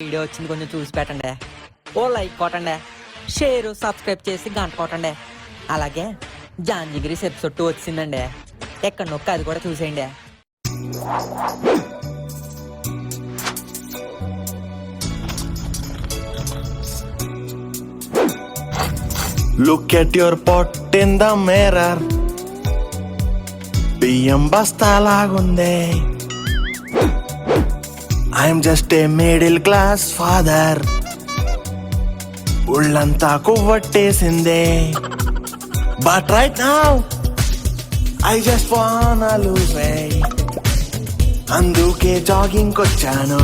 Video వచ్చింది కొంచెం చూసి పెట్టండి. ఓ లైక్ కొట్టండి, షేర్ సబ్స్క్రైబ్ చేసి గంట కొట్టండి. అలాగే జాంజిగిరి ఎపిసోడ్ 2 వచ్చిందండి, ఎక్కడ నొక్క అది కూడా చూసేయండి. Look at your pot in the mirror. బియ్యం బస్తా లాగుందే. I'm just a middle class father. ఉళ్ళంతా కొవ్వొట్టేసిందే. But right now I just wanna lose weight. అందుకే జాగింగ్ కొచ్చాను.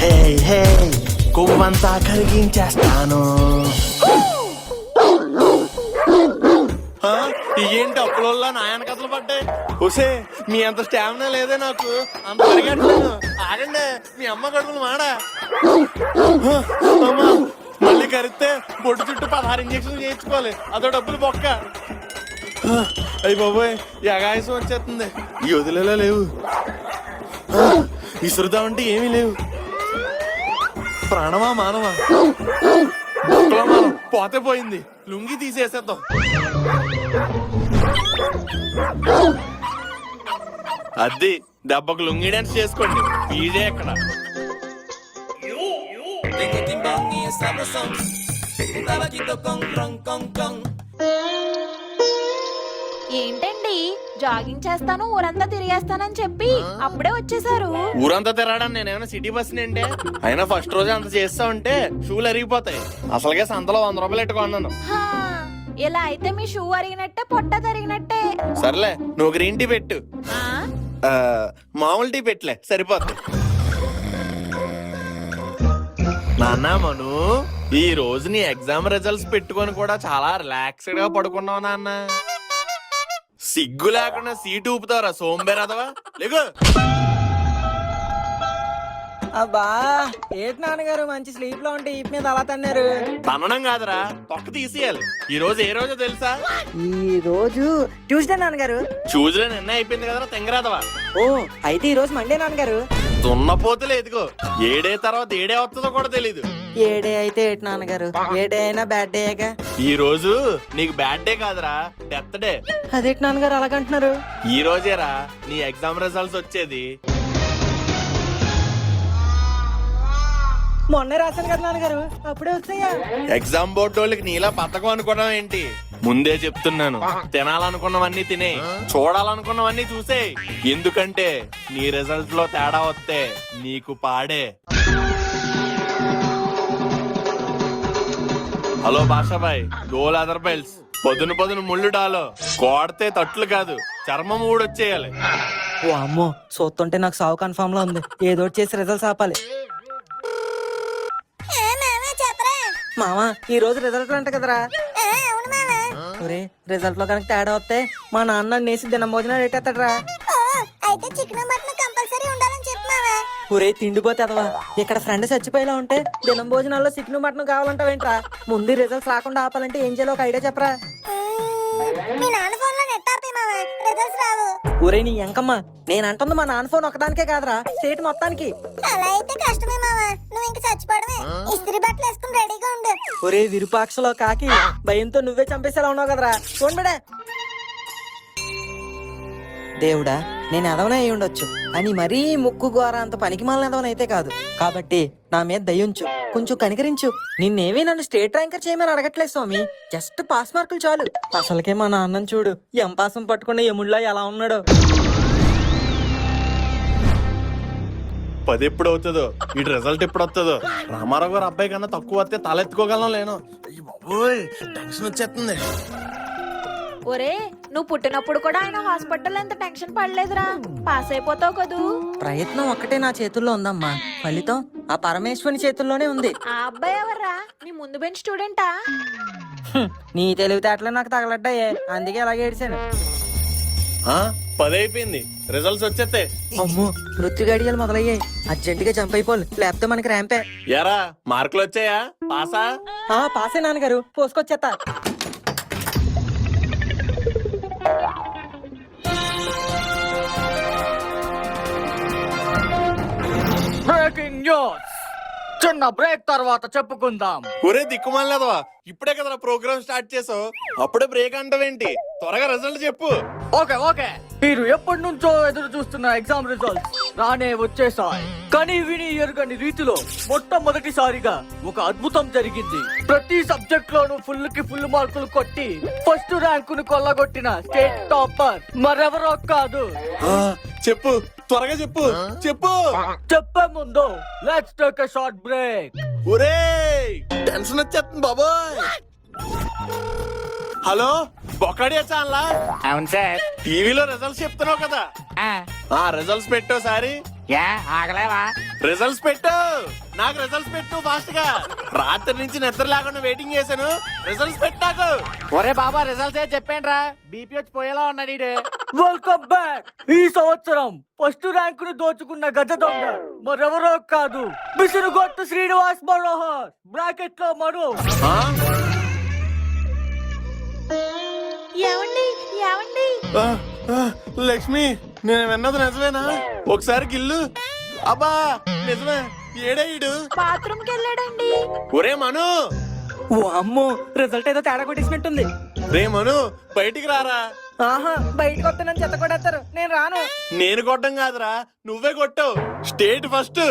Hey hey, కొవ్వంతా కరిగించేస్తాను. ఏంటి అప్పుల నాయన కథలు పడ్డాయి? ఒసే మీ అంత స్టామినా లేదే నాకు, అంత పరిగెట్టలేను. ఆగండి, మీ అమ్మ కడుపులు మాడా. అమ్మా మళ్ళీ కరిస్తే బొడ్డు చుట్టూ 16 ఇంజక్షన్లు చేయించుకోవాలి, అదో డబ్బులు బొక్క. అయ్యి బాబోయ్, యగాయసం వచ్చేస్తుంది. ఈ వదిలేలా లేవు, విసురుదామంటే ఏమీ లేవు. ప్రాణమా మానవా? బొక్కలో మానం పోతే పోయింది, లుంగి తీసేసేద్దాం. అది దెబ్బకు లుంగి డాన్స్ చేసుకోండి. ఈజే ఎక్కడ ఏంటండి జాగింగ్ చేస్తాను ఊరంతా తిరిగేస్తానని చెప్పి అప్పుడే వచ్చేసారు. ఊరంతా తిరగడానికి నేనేమైనా సిటీ బస్ అంటే? అయినా ఫస్ట్ రోజు అంత చేస్తా ఉంటే షూలు అరిగిపోతాయి. అసలుగే సంతలో 100 రూపాయలు ఎట్టుకున్నాను. ఇలా అయితే మీ షూ అరిగినట్టే, పొట్ట తరిగినట్టే. సర్లే, నువ్వు గ్రీన్ టీ పెట్టు. ఆ మామూలు టీ పెట్టలే, సరిపోతుంది. నాన్న మను, ఈ రోజు నీ ఎగ్జామ్ రిజల్ట్స్ పెట్టుకొని కూడా చాలా రిలాక్స్డ్ గా పడుకున్నావు నాన్న. సిగ్గు లేకుండా సీటు ఊపుతారా సోంబేరదవా? లేకు. అబ్బా ఏంటి నాన్నగారు మంచి స్లీప్ లో ఉంటే ఈ మీద అలా తన్నారు? తనడం కాదురా, తొక్క తీసేయాలి. ఈ రోజు ఏ రోజో తెలుసా? ఈ రోజు ట్యూస్డే నాన్నగారు. చూజులే నిన్న అయిపోయింది కదరా తెంగరాదవా. ఓ అయితే ఈ రోజు మండే నాన్నగారు. దున్నపోతులే ఎదుగో, ఏడే తర్వాత ఏడే వస్తుందో కూడా తెలీదు. ఏడే అయితే ఏంటి నాన్నగారు, ఏ డే అయినా బ్యాడ్ డేగా. ఈ రోజు నీకు బ్యాడ్ డే కాదురా, డెత్ డే. అదేంటి నాన్నగారు అలాగంటున్నారు? ఈ రోజేరా నీ ఎగ్జామ్ రిజల్ట్స్ వచ్చేది. మొన్నే రాశాను కదా నాన్నగారు, అప్పుడే వచ్చాయా? ఎగ్జామ్ బోర్డు వాళ్ళకి నీలా పథకం అనుకోవడం ఏంటి? ముందే చెప్తున్నాను, తినాలనుకున్నవన్నీ తినే, చూడాలనుకున్నవన్నీ చూసే. ఎందుకంటే నీ రిజల్ట్ లో తేడా వస్తే నీకు పాడే. హలో బాషాబాయ్, డోల్ అదర్ బెల్స్. పొద్దున ముళ్ళు డాలో కోడితే తట్లు కాదు, చర్మం ఊడొచ్చేయాలి. ఓ అమ్మో, చూస్తుంటే నాకు సావు కన్ఫర్మ్ లో ఉంది. ఏదో చేసి రిజల్ట్స్ ఆపాలి. మామా ఈ రోజు రిజల్ట్ అంట కదరా? ఒరే రిజల్ట్ లో కనుక తేడా వస్తే మా నాన్న నేసి దినం భోజనాలు పెట్టేస్తాడరా. ఒరే తిండిపోతే అదవా, ఇక్కడ ఫ్రెండ్ చచ్చిపోయేలా ఉంటే దినం భోజనాల్లో చికెన్ మటన్ కావాలంటావేంట్రా? ముందు రిజల్ట్స్ రాకుండా ఆపాలంటే ఏం చేయాలో ఒక ఐడియా చెప్పరా. ఒరే నీ ఎంకమ్మ, నేను అంటుంది మా నాన్న ఫోన్ ఒకదానికే కాదురా, స్టేట్ మొత్తానికి. ఒరే విరూపాక్షలో కాకి, భయంతో నువ్వే చంపేసేలా ఉన్నావు కదరా. చూడబడే దేవుడా, నేను ఎదవనే అయి ఉండొచ్చు అని మరీ ముక్కు గోర అంత పనికి మాలిన ఎదవనైతే కాదు. కాబట్టి నా మీద దయ్యుంచు, కొంచెం కనికరించు. నిన్నేమీ నన్ను స్టేట్ ర్యాంకర్ చేయమని అడగట్లేదు స్వామి, జస్ట్ పాస్ మార్కులు చాలు. అసలుకే మా నాన్నని చూడు, ఎంపాసం పట్టుకున్న యముళ్ళ ఎలా ఉన్నాడో. 10 ఎప్పుడు అవుతుందో, వీటి రిజల్ట్ ఎప్పుడు వస్తుందో. రామారావు గారు అబ్బాయి కన్నా తక్కువ వస్తే తలెత్తుకోగలను లేను. అయ్యి బాబోయ్, టెన్షన్ వచ్చేస్తుంది. ఒరే నువ్వు పుట్టినప్పుడు కూడా ఆయన హాస్పిటల్ ఎంత టెన్షన్ పడలేదురా, పాస్ అయిపోతావు కదూ. ప్రయత్నం ఒక్కటే నా చేతుల్లో ఉందమ్మా, ఫలితం ఆ పరమేశ్వరుని చేతుల్లోనే ఉంది. ఆ అబ్బాయి ఎవర్రా, నీ ముందు బెంచ్ స్టూడెంటా? నీ తెలివితేటలు నాకు తగలడ్డాయే, అందుకే అలాగే ఏడిశాను. 10 అయిపోయింది, రిజల్ట్స్ వచ్చేస్తే. అమ్మో మృత్యు గడియలు మొదలయ్యాయి, అర్జెంట్ గా జంప్ అయిపోవాలి, లేకపోతే మనకి ర్యాంపే. యారా మార్కులు వచ్చాయా? పాసా? పాసే నాన్నగారు, పోసుకొచ్చేస్తా. Breaking news! చిన్న బ్రేక్ తర్వాత చెప్పుకుందాం. ఒరే దిక్కుమాలేదవా, ఇప్పుడే కదా ప్రోగ్రామ్ స్టార్ట్ చేసావు, అప్పుడే బ్రేక్ అంటావేంటి? త్వరగా రిజల్ట్ చెప్పు. ఓకే మీరు ఎప్పటి నుంచో ఎదురు చూస్తున్న ఎగ్జామ్ రిజల్ట్స్ రానే వచ్చేసాయి. కానీ విని ఎరుగని రీతిలో మొట్టమొదటిసారిగా ఒక అద్భుతం జరిగింది. ప్రతి సబ్జెక్ట్ లోనూ ఫుల్ మార్కులు కొట్టి ఫస్ట్ ర్యాంకును కొల్లగొట్టిన స్టేట్ టాపర్ మరెవరో కాదు. చెప్పు, త్వరగా చెప్పు. చెప్పే ముందు let's take a short break. ఒరే టెన్షన్ వచ్చేస్తుంది బాబోయ్. హలో, బొక్కడియా ఛానలా? అవును సార్. టీవీలో రిజల్ట్స్ చెప్తున్నావు కదా, ఆ రిజల్ట్స్ పెట్టు సారి. ఆగలేవా? రిజల్ట్స్ పెట్టు, నాకు రిజల్ట్స్ పెట్టు ఫాస్ట్ గా. రాత్రి నుంచి నిద్ర లేకుండా వెయిటింగ్ చేశాను, రిజల్ట్స్ పెట్టు నాకు. ఒరే బాబా, రిజల్ట్స్ ఏ చెప్పేంట్రా, బీపీ వచ్చి పోయేలా ఉన్నాడు. Welcome back. ఈ సంవత్సరం ఫస్ట్ ర్యాంకును దోచుకున్న గజ దొంగ మరెవరో కాదు, బిసురుగొట్టు శ్రీనివాస్ మనోహర్, బ్రాకెట్ లో మరో. ఏమండి ఏమండి ఆ, ఆ, లక్ష్మి, నేను విన్నది నిజమేనా? ఒకసారి గిల్లు. అబ్బా నిజమే, ఏడేయుడు బాత్రూమ్ కి వెళ్ళాడండి. ఒరే మను, ఓ అమ్మో, రిజల్ట్ ఏదో తేడా కొట్టేసినట్టుంది. రే మను, బయటికి రారా. ఆహా, బయటకు వస్తానని చెత్త కొడేస్తారు, నేను రాను. నేను కొట్టం కాదురా, నువ్వే కొట్టావు స్టేట్ ఫస్ట్.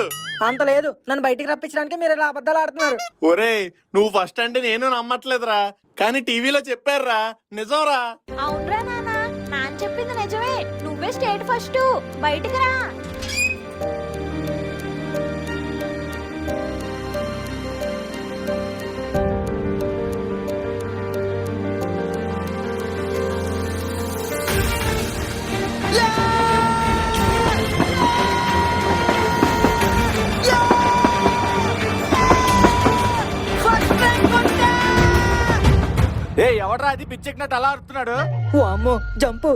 అంత లేదు, నన్ను బయటికి రప్పించడానికి మీరు ఇలా అబద్ధాలు ఆడుతున్నారు. ఒరే నువ్వు ఫస్ట్ అంటే నేను నమ్మట్లేదురా, కానీ టీవీలో చెప్పారురా, నిజంరా. అవునరా నాన్న, నాన్న చెప్పింది నిజమే. నువ్వే స్టేట్ ఫస్ట్, బయటికి రా. ఎవడ్రా అది పిచ్చెక్కినట్టు అలా ఆడుతున్నాడు? ఓ అమ్మో, జంపు.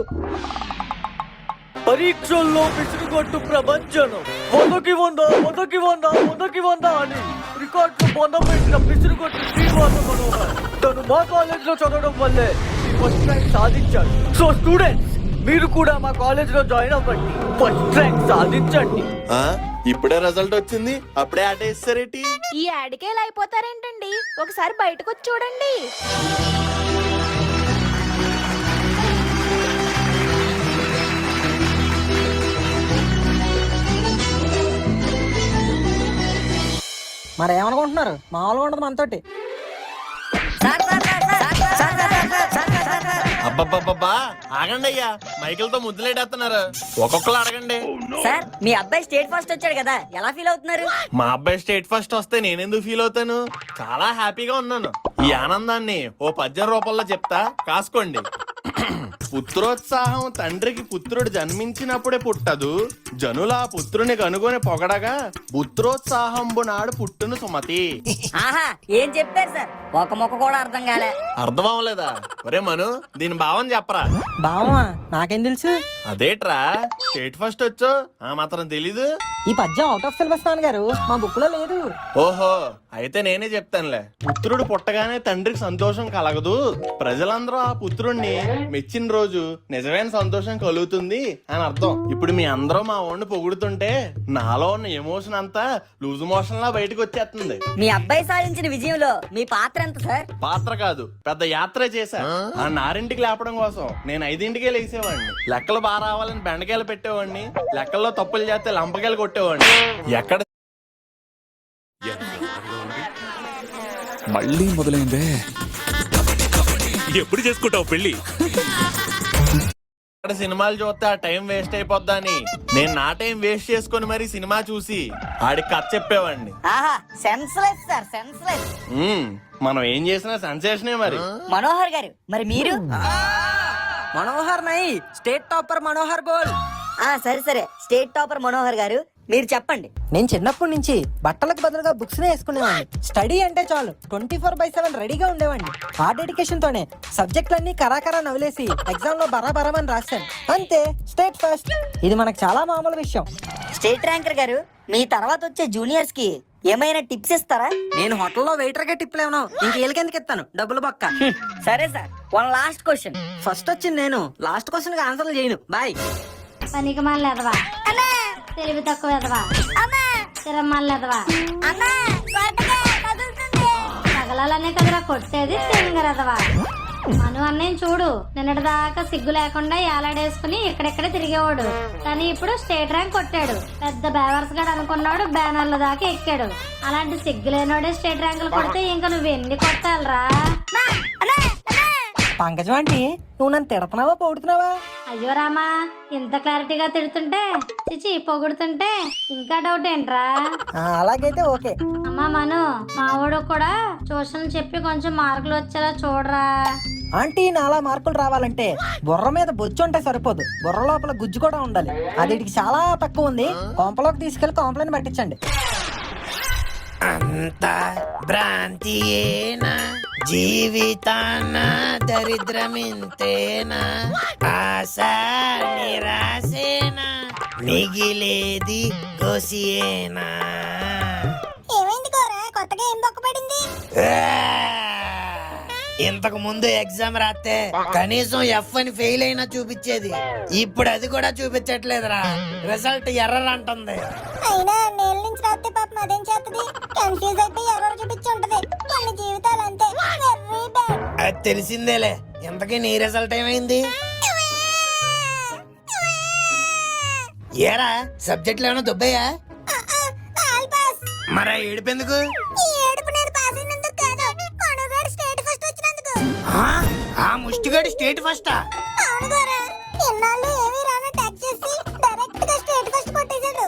పరీక్షల్లో విసురుగొట్టు ప్రపంచం వందకి వంద అని రికార్డు బొందం పెట్టిన విసురుగొట్టు శ్రీనివాస మనోహర్ తను మా కాలేజ్ లో చదవడం వల్లే ఫస్ట్ ర్యాంక్ సాధించాడు. సో స్టూడెంట్స్, మీరు కూడా మా కాలేజ్ లో జాయిన్ అవ్వండి, ఫస్ట్ ర్యాంక్ సాధించండి. ఇప్పుడే రిజల్ట్ వచ్చింది, అప్పుడే ఆటేస్తారేటి? ఈ యాడ్కే ఇలా అయిపోతారేంటండి? ఒకసారి బయటకు వచ్చి చూడండి. మరేమనుకుంటున్నారు, మామూలుగా ఉండదు మనతోటి. అబ్బబ్బబ్బబ్బా, ఆగండి అయ్యా, మైకిల్తో ముద్దులేటేస్తున్నారు. ఒక్కొక్కరు అడగండి. సార్, మీ అబ్బాయి స్టేట్ ఫస్ట్ వచ్చాడు కదా, ఎలా ఫీల్ అవుతున్నారు? మా అబ్బాయి స్టేట్ ఫస్ట్ వస్తే నేనెందుకు ఫీల్ అవుతాను? చాలా హ్యాపీగా ఉన్నాను. ఈ ఆనందాన్ని ఓ పద్యం రూపంలో చెప్తా, కాసుకోండి. పుత్రోత్సాహం తండ్రికి పుత్రుడు జన్మించినప్పుడే పుట్టదు, జనులా పుత్రుని కనుగొని పొగడగా పుత్రోత్సాహంబు నాడు పుట్టును సుమతి. ఆహా, ఏం చెప్పారు సార్, ఒక మొక్క కూడా అర్థం కాలే. అర్థం అవ్వలేదా? ఒరే మను, దీని భావం చెప్పరా. బావమా, నాకేం తెలుసు? అదేట్రా, స్టేట్ ఫస్ట్ వచ్చో ఆ మాత్రం తెలీదు? ఈ పద్యం అవుట్ ఆఫ్ సిలబస్ నాన్నగారు, మా బుక్ లో లేదు. ఓహో, అయితే నేనే చెప్తానులే. పుత్రుడు పుట్టగానే తండ్రికి సంతోషం కలగదు, ప్రజలందరూ ఆ పుత్రుణ్ణి మెచ్చిన రోజు నిజమైన సంతోషం కలుగుతుంది అని అర్థం. ఇప్పుడు మీ అందరూ మా వాడిని పొగుడుతుంటే నాలో ఉన్న ఎమోషన్ అంతా లూజ్ మోషన్ లా బయటకు వచ్చేస్తుంది. మీ అబ్బాయి సాధించిన విజయంలో మీ పాత్ర ఎంత సార్? పాత్ర కాదు, పెద్ద యాత్ర చేశా. ఆ 4ంటికి లేపడం కోసం నేను 5ంటికే లేసేవాడిని. లెక్కలు బాగా రావాలని బెండకాయలు పెట్టేవాడిని, లెక్కల్లో తప్పులు చేస్తే లంపకాయలు కొట్టేవాడిని. ఎక్కడ మళ్ళీ మొదలైందే. ఎప్పుడు చేసుకుంటావు పెళ్లి? సినిమాలు చూస్తే ఆ టైం వేస్ట్ అయిపోద్దా అని నేను నా టైం వేస్ట్ చేసుకుని మరి సినిమా చూసి ఆడికి కథ చెప్పేవాడిని. ఆహా, సెన్స్లెస్ సార్, సెన్స్లెస్. మనం ఏం చేసినా సెన్సేషనే మరి. మనోహర్ గారు, మరి మీరు? మనోహర్ నై, స్టేట్ టాపర్ మనోహర్ బోల్. సరే, స్టేట్ టాపర్ మనోహర్ గారు, మీరు చెప్పండి. నేను చిన్నప్పటి నుంచి బట్టలకు బదులుగా బుక్స్ నే వేసుకునేవాడిని. స్టడీ అంటే చాలు 24/7 రెడీగా ఉండేవాడిని. ఆ డెడికేషన్ తోనే సబ్జెక్టులన్నీ కరాకరా నవ్వులేసి ఎగ్జామ్ లో బరాబరమని రాశాను. అంతే, స్టేట్ ఫస్ట్. ఇది మనకు చాలా మామూలు విషయం. స్టేట్ ర్యాంకర్ గారు, మీ తర్వాత వచ్చే జూనియర్స్ కి ఏమైనా టిప్స్ ఇస్తారా? నేను హోటల్లో వెయిటర్ గా టిప్లు ఏమన్నా ఇంకేళ్ళకెందుకు ఇస్తాను, డబ్బులు పక్క. సరే sir, one last question. First వచ్చింది నేను, లాస్ట్ క్వశ్చన్ కి ఆన్సర్లు చేయను. బాయ్. పనికి మళ్ళీ ఎదవా, తెలివి తక్కువ ఎదవా, తిరమల్లి ఎదవా. తగలాలనే కదరా కొట్టేది తింగరదవా. మను అన్నయ్య చూడు, నిన్నటిదాకా సిగ్గు లేకుండా ఏలాడేసుకుని ఇక్కడెక్కడ తిరిగేవాడు, కానీ ఇప్పుడు స్టేట్ ర్యాంక్ కొట్టాడు. పెద్ద బేవర్స్ గడు అనుకున్నాడు, బ్యానర్ల దాకా ఎక్కాడు. అలాంటి సిగ్గు లేనోడే స్టేట్ ర్యాంకులు కొడితే ఇంకా నువ్వు ఎన్ని కొట్టాలరా? పంకజం ఆంటీ, నువ్వు నన్ను తిడుతున్నావా పొగుడుతున్నావా? అయ్యో రామా, ఇంత క్లారిటీగా తిడుతుంటే చిచి పొగుడుతుంటే ఇంకా డౌట్ ఏంట్రా? అలాగైతే ఓకే. అమ్మా మను, మావాడు కూడా ట్యూషన్ చెప్పి కొంచెం మార్కులు వచ్చేలా చూడరా. ఆంటీ నాలా మార్కులు రావాలంటే బుర్ర మీద బొచ్చు ఉంటే సరిపోదు, బుర్ర లోపల గుజ్జు కూడా ఉండాలి. అది వీడికి చాలా తక్కువ ఉంది. కొంపలోకి తీసుకెళ్లి కాంప్లైంట్ పట్టించండి. అంత భ్రాంతియేనా, జీవితాన దరిద్రమింతేనా, ఆశ నిరాశేనా, మిగిలేది గోసియేనా. ఏమైంది కోరా, కొత్తగా ఏం బొక్కపడింది? ఇంతకు ముందు ఎగ్జామ్ రాస్తే కనీసం ఎఫ్ అని ఫెయిల్ అయినా చూపించేది, ఇప్పుడు అది కూడా చూపించట్లేదురా. రిజల్ట్ ఎర్రర్ అంటుంది. అయినా నేల నుంచి రాస్తే పాపం అదేం చేస్తుంది, కన్ఫ్యూజ్ అయిపోయి ఎవరు చూపించి ఉంటది. కొన్ని జీవితాలు అంతే, వెరీ బ్యాడ్. అది తెలిసిందేలే. ఇంతకీ నీ రిజల్ట్ ఏమైంది? ఏరా సబ్జెక్టులు ఏమైనా దుబ్బయ్యా? All pass. మరా ఏడుపెందుకు? ఈ ఏడుపు నేను పాస్ అయినందుకు కాదు, కొనుగోడు స్టేట్ ఫస్ట్ వచ్చినందుకు. ఆ ముష్టిగాడు స్టేట్ ఫస్టా? అవును గోరా, ఇన్నాళ్ళు ఏమీ రాను ట్యాక్ చేసి డైరెక్ట్ గా స్టేట్ ఫస్ట్ కొట్టేశాడు.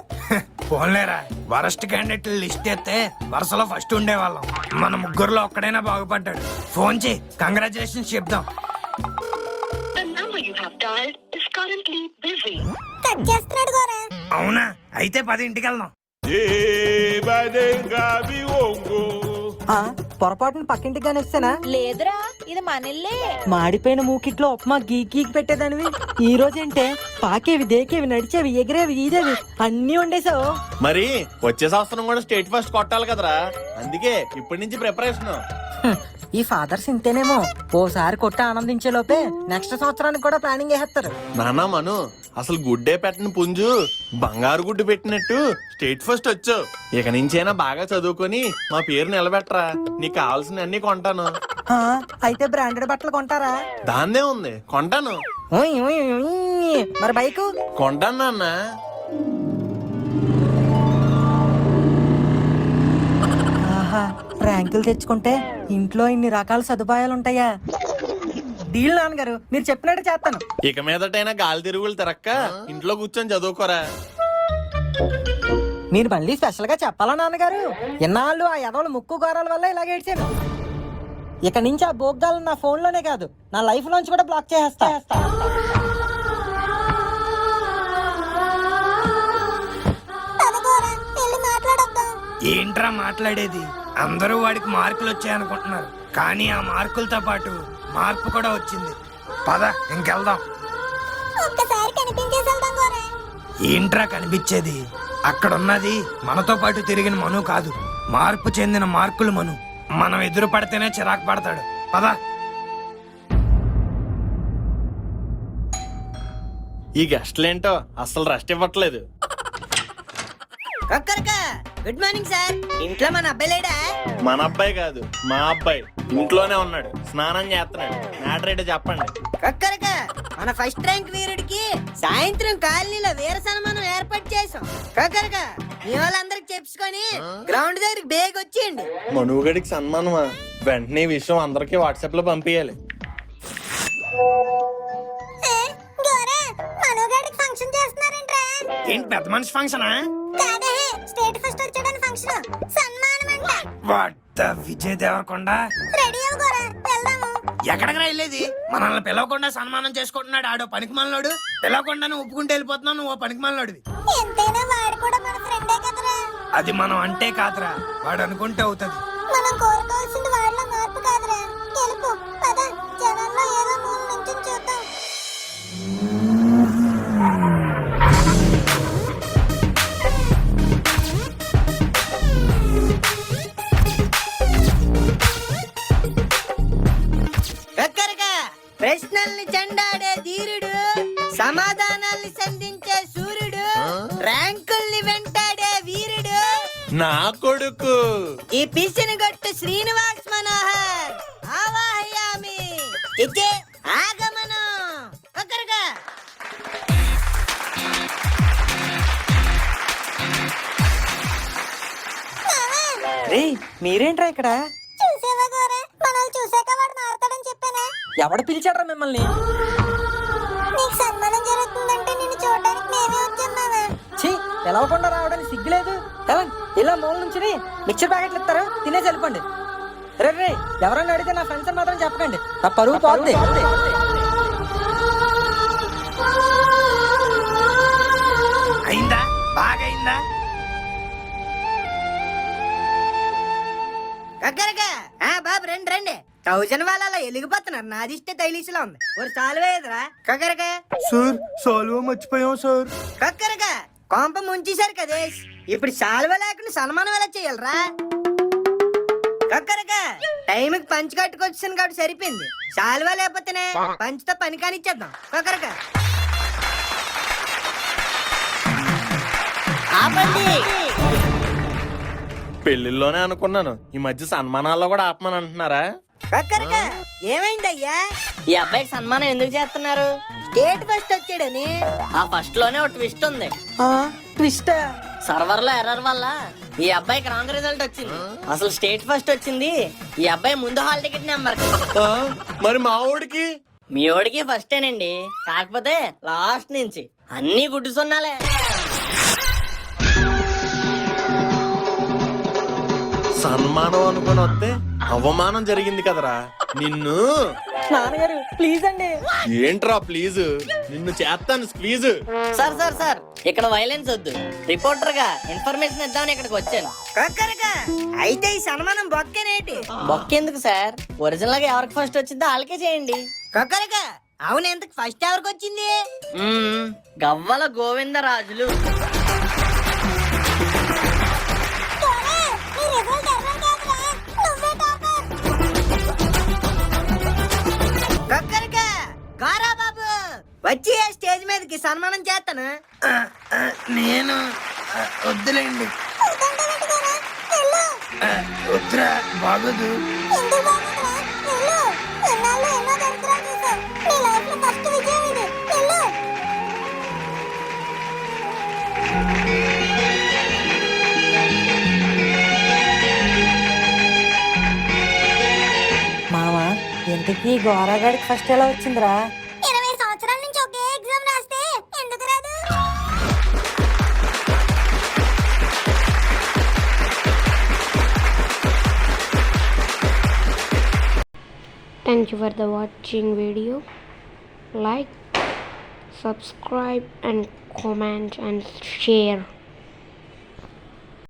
పోన్లేరా, వరస్ట్ క్యాండిడేట్ లిస్ట్ ఎత్తే వరుసలో ఫస్ట్ ఉండేవాళ్ళం. మన ముగ్గురులో ఒక్కడైనా బాగుపడ్డాడు. ఫోన్ చేయి, కంగ్రాచులేషన్స్ చెప్దాం. కట్ చేస్తున్నాడు గోరా. అవునా, అయితే 10 ఇంటికి వెళ్దాం. పొరపాటున పక్కింటికి కానీ వస్తేనా? లేదురా, ఇది మనల్లే. మాడిపోయిన మూకిట్లో ఉప్మా గీకి పెట్టేదానివి, ఈ రోజేంటే పాకేవి, దేకేవి, నడిచేవి, ఎగిరేవి, ఈదేవి అన్ని వండేసావు. మరి వచ్చే సంవత్సరం కూడా స్టేట్ ఫస్ట్ కొట్టాలి కదరా, అందుకే ఇప్పటి నుంచి ప్రిపరేషన్. ఈ ఫాదర్స్ ఇంతేనేమో, ఓసారి కొట్టి ఆనందించే లోపే నెక్స్ట్ సంవత్సరానికి కూడా ప్లానింగ్ వేస్తారు. నానా మను, అసలు గుడ్డే పెట్టిన పుంజు బంగారు గుడ్డు పెట్టినట్టు స్టేట్ ఫస్ట్ వచ్చావు. ఇక నుంచైనా బాగా చదువుకొని మా పేరు నిలబెట్టరా, నీకు కావాల్సిన అన్ని కొంటాను. అయితే బ్రాండెడ్ బట్టలు కొంటారా? దాన్నే ఉంది, కొంటాను. ఉయ్ ఉయ్ ఉయ్. మరి బైకు కొంటాను నాన్న. ర్యాంకులు తెచ్చుకుంటే ఇంట్లో ఇన్ని రకాల సదుపాయాలు ఉంటాయా? డీల్ నాన్నగారు, మీరు చెప్పినట్టు చేస్తాను. ఇక మీదటైనా గాలి తిరుగులు తిరక్క ఇంట్లో కూర్చొని చదువుకోరా. మీరు మళ్ళీ స్పెషల్ గా చెప్పాలా నాన్నగారు? ఎన్నాళ్ళు ఆ ఎదవల ముక్కు గారాల వల్ల ఇలాగ ఏడ్చాను. ఇక నుంచి ఆ బోగ్గాలు నా ఫోన్ లోనే కాదు, నా లైఫ్ లోంచి కూడా బ్లాక్ చేసేస్తా. ఏంట్రా మాట్లాడేది? అందరూ వాడికి మార్కులు వచ్చాయనుకుంటున్నారు, కానీ ఆ మార్కులతో పాటు మార్పు కూడా వచ్చింది. పద ఇంకెళ్దాం. ఒక్కసారి కనిపించేసేద్దాం గోరా. ఏంట్రా కనిపించేది? అక్కడున్నది మనతో పాటు తిరిగిన మను కాదు, మార్పు చెందిన మార్కులు మను. మనం ఎదురు పడితేనే చిరాకు పడతాడు. పద. ఈ గెస్ట్లేంటో అసలు రెస్ట్ ఇవ్వట్లేదు. Good morning sir. ఇంట్లో మన అబ్బాయి లేడా? మన అబ్బాయి కాదు, మా అబ్బాయి ఇంట్లోనే ఉన్నాడు, స్నానం చేస్తున్నాడు. మ్యాటర్ ఏంటో చెప్పండి. కక్కరక, మన ఫస్ట్ ర్యాంక్ వీరుడికి సాయంత్రం కాలనీలో వీర సన్మానం ఏర్పాటు చేసాం. కక్కరక, మీ వాళ్ళందరికి చెప్పుకొని గ్రౌండ్ దగ్గరికి బేగ్ వచ్చేయండి. మనుగడికి సన్మానమా? వెంటనే ఈ విషయం అందరికి వాట్సాప్ లో పంపించాలి. మనోగాడికి ఫంక్షన్ చేస్తున్నారంట్రా. ఏంటి పెద్ద మనిషి ఫంక్షనా? కాదే, స్టేట్ ఫస్ట్ వచ్చాడని ఫంక్షన్, సన్మానం అంట. వాట్ విజయ్ దేవరకొండ. రెడీ అవ్వగోరా, వెళ్దాము. ఎక్కడికి వెళ్ళేది? మనల్ని పిలవకుండా సన్మానం చేసుకుంటున్నాడు ఆడో పనికి మనలోడు. పిలవకుండా నువ్వు ఒప్పుకుంటే వెళ్ళిపోతున్నావు, నువ్వు పనికి మనలోడివి. ఎంతైనా వాడు కూడా మన ఫ్రెండే కదరా. అది మనం అంటే కాదురా, వాడు అనుకుంటే అవుతుంది. మనం కోరుకోవాల్సింది వాళ్ళ మార్పు కాదురా, గెలుపు. పద, జనాల్లో ఏదో మూల నుంచి చూద్దాం. ప్రశ్నల్ని చెండాడే ధీరుడు, సమాధానాల్ని సంధించే సూర్యుడు, ర్యాంకుల్ని వెంటాడే వీరుడు. నా కొడుకు. ఈ పిసిని గట్టు శ్రీనివాస్ మనోహర్ ఆవాహయామి ఇచ్చే ఆగమనం ఒకరుగా. రే మీరేంట్రా ఇక్కడ? చూసావా గోరే మనల్ని చూసాక వాడు మారతాడని చెప్పానా? ఎవడ పిలిచాడ్రా మిమ్మల్ని? నీకు సన్మానం జరుగుతుందంటే నిన్ను చూడడానికి మేమే వచ్చాం మావా. ఛీ, పిలవకుండా రావడానికి సిగ్గులేదు. ఇలా మూల నుంచి మిక్చర్ ప్యాకెట్లు ఇస్తారు, తినేసి వెళ్ళిపోండి. రే రే, ఎవరన్నా అడిగితే నా ఫ్రెండ్స్ అని మాత్రం చెప్పకండి, నా పరువు పోద్ది. అయిందా? బాగైందా? కక్కరగా బాబు రండి రండి. 1000 వాళ్ళ ఎలిగిపోతున్నారు. నాది ఇష్టే తైలీసులో ఉంది. ఒక సాల్వేదిరా కక్కరగా. సార్ సాల్వ మర్చిపోయాం సార్. కక్కరగా కొంప ముంచేశారు కదే. ఇప్పుడు సాల్వ లేకుండా సన్మానం ఎలా చేయాలరా? కక్కరగా టైంకి పంచి కట్టుకొచ్చాను కాబట్టి సరిపోయింది. సాల్వ లేకపోతేనే పంచితో పని కానిచ్చేద్దాం. కక్కరగా ఆపండి. పెళ్లిలోనే అనుకున్నాను, ఈ మధ్య సన్మానాల్లో కూడా ఆపమని అంటున్నారా? కక్కరగా ఏమైందయ్యా? ఈ అబ్బాయికి సన్మానం ఎందుకు చేస్తున్నారు? స్టేట్ ఫస్ట్ వచ్చాడని. ఆ ఫస్ట్ లోనే ఒక ట్విస్ట్ ఉంది. ట్విస్ట్? సర్వర్ లో ఎర్రర్ వల్ల ఈ అబ్బాయికి రాంగ్ రిజల్ట్ వచ్చింది. అసలు స్టేట్ ఫస్ట్ వచ్చింది ఈ అబ్బాయి ముందు హాల్ టికెట్ నెంబర్. మరి మా ఊడికి? మీ ఓడికి ఫస్టేనండి, కాకపోతే లాస్ట్ నుంచి అన్ని గుడ్డు సున్నాలే. సన్మానం అనుకుని వస్తే అవమానం జరిగింది కదరా నిన్ను. నాన్నగారు ప్లీజ్ అండి. ఏంట్రా ప్లీజ్? నిన్ను చేస్తాను స్క్వీజ్. సార్ సార్ సార్, ఇక్కడ వైలెన్స్ వద్దు. రిపోర్టర్ గా ఇన్ఫర్మేషన్ ఇద్దామని ఇక్కడికి వచ్చాను. కక్కరగా అయితే ఈ సన్మానం బొక్కేనేటి? బొక్కెందుకు సార్? ఒరిజినల్ గా ఎవరికి ఫస్ట్ వచ్చిందో వాళ్ళకే చేయండి. కక్కరగా అవును, ఎంతకు ఫస్ట్ ఎవరికి వచ్చింది? గవ్వల గోవిందరాజులు. కక్కరగా గారా బాబు వచ్చి స్టేజ్ మీదకి సన్మానం చేస్తాను. నేను వద్దులేండి. వద్దురా బాగోదు. మావా, ఇంతకీ గోరాగాడికి ఫస్ట్ ఎలా వచ్చిందిరా? 20 సంవత్సరాల నుంచి ఒకే ఎగ్జామ్ రాస్తే ఎందుకు రాదు? Thank you for the watching video. Like, subscribe and comment and share.